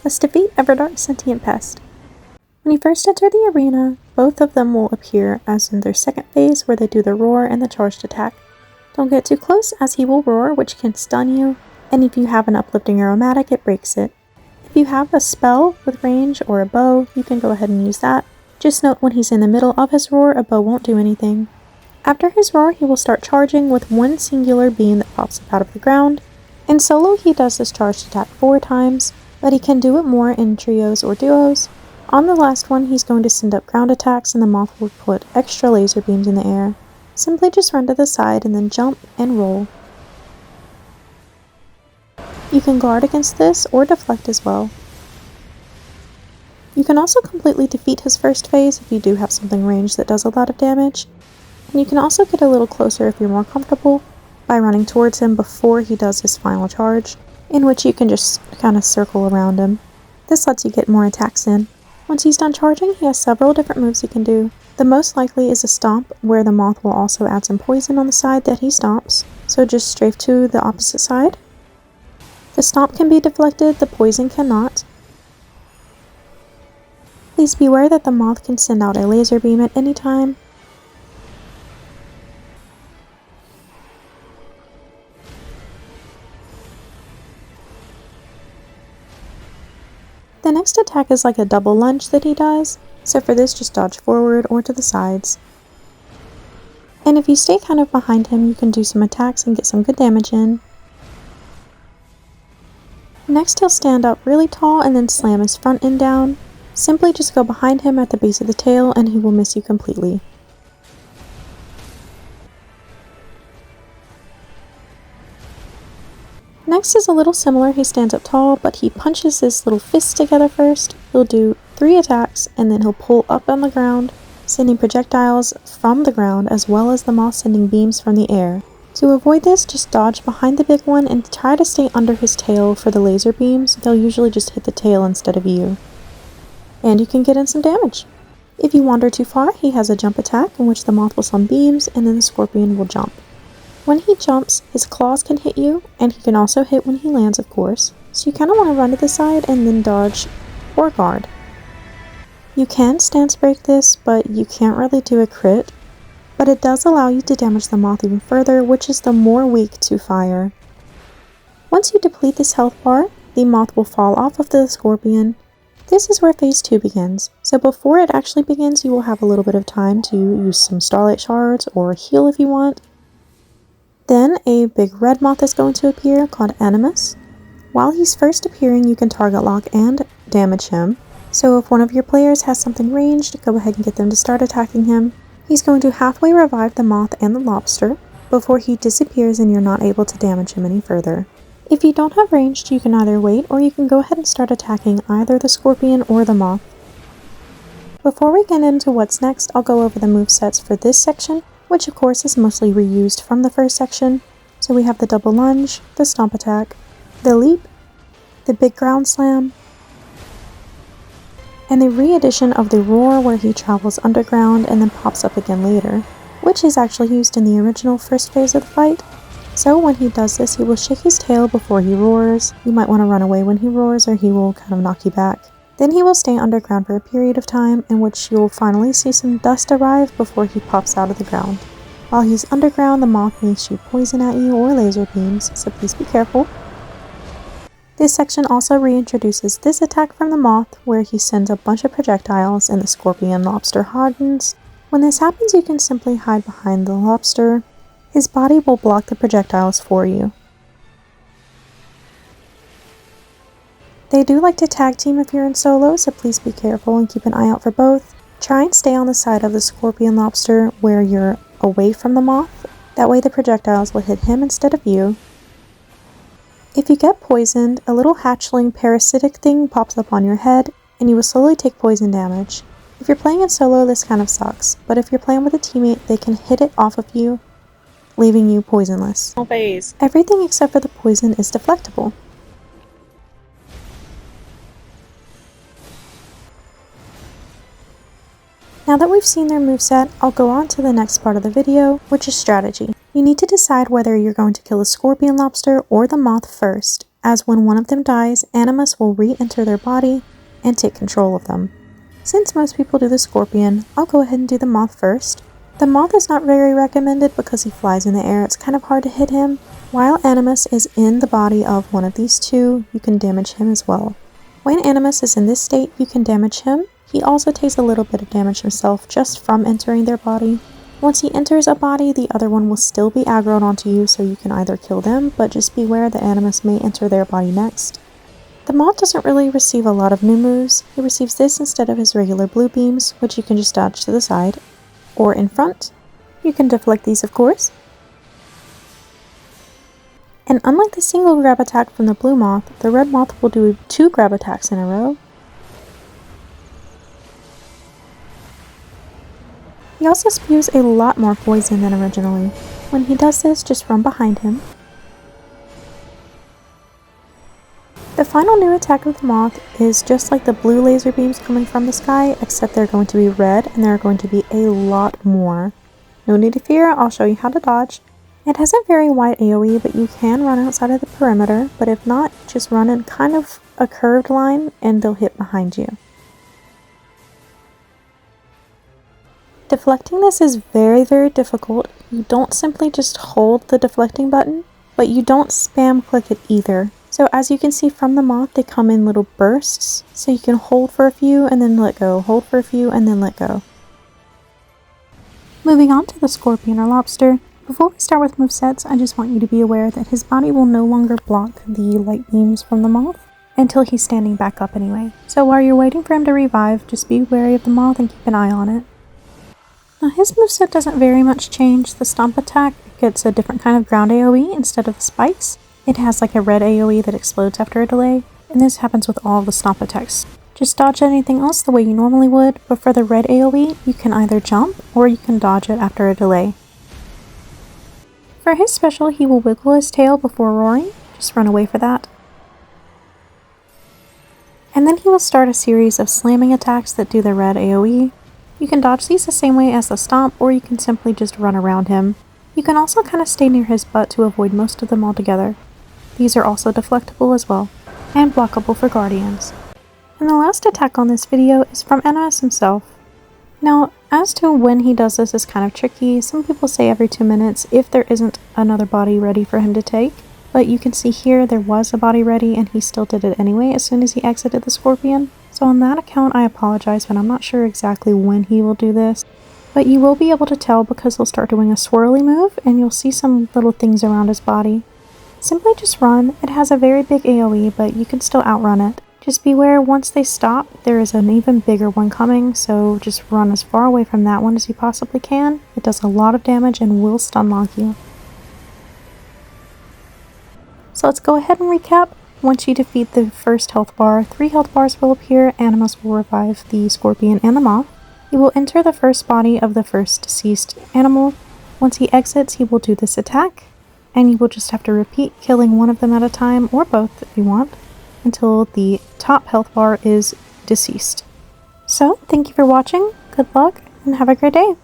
Let's defeat Everdark, Sentient, Pest. When you first enter the arena, both of them will appear as in their second phase where they do the roar and the charged attack. Don't get too close as he will roar, which can stun you, and if you have an uplifting aromatic, it breaks it. If you have a spell with range or a bow, you can go ahead and use that. Just note when he's in the middle of his roar, a bow won't do anything. After his roar, he will start charging with one singular beam that pops up out of the ground. In solo, he does this charged attack 4 times, but he can do it more in trios or duos. On the last one, he's going to send up ground attacks and the moth will put extra laser beams in the air. Simply just run to the side and then jump and roll. You can guard against this or deflect as well. You can also completely defeat his first phase if you do have something ranged that does a lot of damage. And you can also get a little closer if you're more comfortable by running towards him before he does his final charge, in which you can just kind of circle around him. This lets you get more attacks in. Once he's done charging, he has several different moves he can do. The most likely is a stomp, where the moth will also add some poison on the side that he stomps, so just strafe to the opposite side. The stomp can be deflected, the poison cannot. Please beware that the moth can send out a laser beam at any time. The next attack is like a double lunge that he does, so for this just dodge forward or to the sides. And if you stay kind of behind him, you can do some attacks and get some good damage in. Next he'll stand up really tall and then slam his front end down. Simply just go behind him at the base of the tail and he will miss you completely. Next is a little similar. He stands up tall, but he punches his little fists together first. He'll do 3 attacks, and then he'll pull up on the ground, sending projectiles from the ground as well as the moth sending beams from the air. To avoid this, just dodge behind the big one and try to stay under his tail for the laser beams. They'll usually just hit the tail instead of you. And you can get in some damage. If you wander too far, he has a jump attack in which the moth will summon beams and then the scorpion will jump. When he jumps, his claws can hit you, and he can also hit when he lands, of course, so you kind of want to run to the side and then dodge or guard. You can stance break this, but you can't really do a crit, but it does allow you to damage the moth even further, which is the more weak to fire. Once you deplete this health bar, the moth will fall off of the scorpion. This is where phase 2 begins, so before it actually begins, you will have a little bit of time to use some starlight shards or heal if you want. Then a big red moth is going to appear called Animus. While he's first appearing, you can target lock and damage him. So if one of your players has something ranged, go ahead and get them to start attacking him. He's going to halfway revive the moth and the lobster before he disappears and you're not able to damage him any further. If you don't have ranged, you can either wait or you can go ahead and start attacking either the scorpion or the moth. Before we get into what's next, I'll go over the movesets for this section, which of course is mostly reused from the first section. So we have the double lunge, the stomp attack, the leap, the big ground slam, and the re-edition of the roar where he travels underground and then pops up again later, which is actually used in the original first phase of the fight. So when he does this, he will shake his tail before he roars. You might want to run away when he roars or he will kind of knock you back. Then he will stay underground for a period of time in which you'll finally see some dust arrive before he pops out of the ground. While he's underground, the moth may shoot poison at you or laser beams, so please be careful. This section also reintroduces this attack from the moth where he sends a bunch of projectiles and the scorpion lobster hardens. When this happens, you can simply hide behind the lobster. His body will block the projectiles for you. They do like to tag team if you're in solo, so please be careful and keep an eye out for both. Try and stay on the side of the scorpion lobster where you're away from the moth. That way the projectiles will hit him instead of you. If you get poisoned, a little hatchling parasitic thing pops up on your head and you will slowly take poison damage. If you're playing in solo, this kind of sucks, but if you're playing with a teammate, they can hit it off of you, leaving you poisonless. Everything except for the poison is deflectable. Now that we've seen their moveset, I'll go on to the next part of the video, which is strategy. You need to decide whether you're going to kill the scorpion lobster or the moth first, as when one of them dies, Animus will re-enter their body and take control of them. Since most people do the scorpion, I'll go ahead and do the moth first. The moth is not very recommended because he flies in the air, it's kind of hard to hit him. While Animus is in the body of one of these two, you can damage him as well. When Animus is in this state, you can damage him. He also takes a little bit of damage himself just from entering their body. Once he enters a body, the other one will still be aggroed onto you, so you can either kill them, but just beware the Animus may enter their body next. The moth doesn't really receive a lot of new moves. He receives this instead of his regular blue beams, which you can just dodge to the side, or in front. You can deflect these, of course. And unlike the single grab attack from the blue moth, the red moth will do 2 grab attacks in a row. He also spews a lot more poison than originally. When he does this, just run behind him. The final new attack of the moth is just like the blue laser beams coming from the sky, except they're going to be red and there are going to be a lot more. No need to fear, I'll show you how to dodge. It has a very wide AoE, but you can run outside of the perimeter, but if not, just run in kind of a curved line and they'll hit behind you. Deflecting this is very difficult. You don't simply just hold the deflecting button, but you don't spam click it either. So as you can see from the moth, they come in little bursts, so you can hold for a few and then let go, hold for a few and then let go. Moving on to the scorpion or lobster, before we start with movesets, I just want you to be aware that his body will no longer block the light beams from the moth until he's standing back up anyway. So while you're waiting for him to revive, just be wary of the moth and keep an eye on it. Now his moveset doesn't very much change. The stomp attack gets a different kind of ground AoE instead of the spikes. It has like a red AoE that explodes after a delay, and this happens with all of the stomp attacks. Just dodge anything else the way you normally would, but for the red AoE, you can either jump or you can dodge it after a delay. For his special, he will wiggle his tail before roaring, just run away for that. And then he will start a series of slamming attacks that do the red AoE. You can dodge these the same way as the stomp, or you can simply just run around him. You can also kind of stay near his butt to avoid most of them altogether. These are also deflectable as well, and blockable for guardians. And the last attack on this video is from Animus himself. Now, as to when he does this is kind of tricky. Some people say every 2 minutes if there isn't another body ready for him to take, but you can see here there was a body ready and he still did it anyway as soon as he exited the scorpion. So on that account I apologize, but I'm not sure exactly when he will do this. But you will be able to tell because he'll start doing a swirly move and you'll see some little things around his body. Simply just run. It has a very big AoE, but you can still outrun it. Just beware, once they stop, there is an even bigger one coming, so just run as far away from that one as you possibly can. It does a lot of damage and will stun lock you. So let's go ahead and recap. Once you defeat the first health bar, 3 health bars will appear. Animus will revive the scorpion and the moth. He will enter the first body of the first deceased animal. Once he exits, he will do this attack, and you will just have to repeat killing one of them at a time, or both if you want, until the top health bar is deceased. So, thank you for watching, good luck, and have a great day!